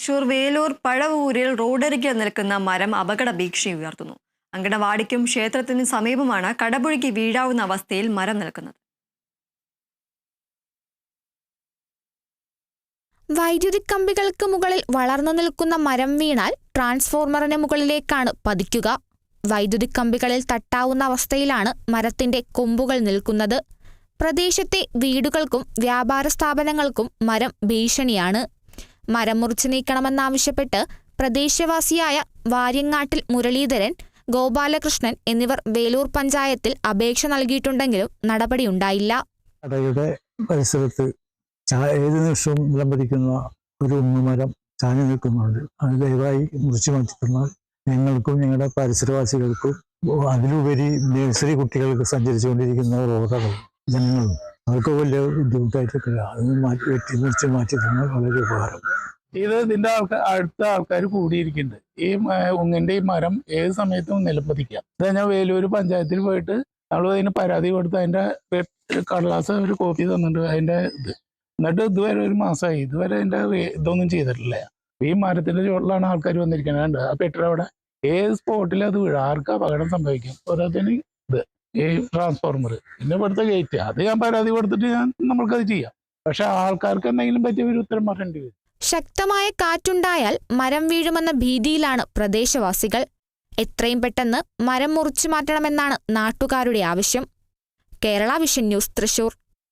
തൃശൂർ വേലൂർ പഴവൂരിൽ റോഡരികിൽ നിൽക്കുന്ന മരം അപകട ഭീഷണി ഉയർത്തുന്നു. അങ്കണവാടിക്കും ക്ഷേത്രത്തിനും സമീപമാണ് കടപുഴകി വീഴാവുന്ന അവസ്ഥയിൽ മരം നിൽക്കുന്നത്. വൈദ്യുതി കമ്പികൾക്ക് മുകളിൽ വളർന്നു നിൽക്കുന്ന മരം വീണാൽ ട്രാൻസ്ഫോർമറിന് മുകളിലേക്കാണ് പതിക്കുക. വൈദ്യുതി കമ്പികളിൽ തട്ടാവുന്ന അവസ്ഥയിലാണ് മരത്തിന്റെ കൊമ്പുകൾ നിൽക്കുന്നത്. പ്രദേശത്തെ വീടുകൾക്കും വ്യാപാര സ്ഥാപനങ്ങൾക്കും മരം ഭീഷണിയാണ്. മരം മുറിച്ചു നീക്കണമെന്നാവശ്യപ്പെട്ട് പ്രദേശവാസിയായ വാര്യങ്ങാട്ടിൽ മുരളീധരൻ, ഗോപാലകൃഷ്ണൻ എന്നിവർ വേലൂർ പഞ്ചായത്തിൽ അപേക്ഷ നൽകിയിട്ടുണ്ടെങ്കിലും നടപടിയുണ്ടായില്ല. കടയുടെ പരിസരത്ത് ഏത് നിമിഷവും വിളംബരിക്കുന്ന ഒരു ഉമ്മമരം ചാഞ്ഞു നിൽക്കുന്നുണ്ട്. അത് ദയവായി മുറിച്ചു മാറ്റി തന്നാൽ ഞങ്ങൾക്കും ഞങ്ങളുടെ പരിസരവാസികൾക്കും, അതിലുപരി നഴ്സറി കുട്ടികൾക്ക് സഞ്ചരിച്ചുകൊണ്ടിരിക്കുന്ന റോഡുകളും ജനങ്ങളും അവർക്ക് വലിയ ബുദ്ധിമുട്ടായിട്ടൊക്കെ അത് മുറിച്ച് മാറ്റി തന്നാൽ വളരെ ഉപകാരം. ഇതിന്റെ അടുത്ത ആൾക്കാർ കൂടിയിരിക്കുന്നുണ്ട്. ഈ ഉങ്ങിന്റെ ഈ മരം ഏത് സമയത്തും നിലപ്പതിക്കാം. ഇത് ഞാൻ വേലൂർ പഞ്ചായത്തിൽ പോയിട്ട് നമ്മൾ അതിന് പരാതി കൊടുത്ത് അതിന്റെ കടലാസ് ഒരു കോപ്പി തന്നിട്ടുണ്ട്. അതിന്റെ എന്നിട്ട് ഇതുവരെ ഒരു മാസമായി, ഇതുവരെ അതിന്റെ ഇതൊന്നും ചെയ്തിട്ടില്ല. ഈ മരത്തിന്റെ ചുവട്ടിലാണ് ആൾക്കാർ വന്നിരിക്കുന്നത്. ആ പെട്രോൾ അവിടെ ഏത് സ്പോട്ടിൽ അത് വീഴാം, ആർക്കും അപകടം സംഭവിക്കും. ഓരോരുത്തരും ഇത് ഈ ട്രാൻസ്ഫോർമർ പിന്നെ ഇവിടുത്തെ ഗേറ്റ് അത് ഞാൻ പരാതി കൊടുത്തിട്ട് നമ്മൾക്കത് ചെയ്യാം. പക്ഷെ ആൾക്കാർക്ക് എന്തെങ്കിലും പറ്റിയ ഒരു ഉത്തരം പറയേണ്ടി വരും. ശക്തമായ കാറ്റുണ്ടായാൽ മരം വീഴുമെന്ന ഭീതിയിലാണ് പ്രദേശവാസികൾ. എത്രയും പെട്ടെന്ന് മരം മുറിച്ചു മാറ്റണമെന്നാണ് നാട്ടുകാരുടെ ആവശ്യം. Kerala vision news, Thrissur.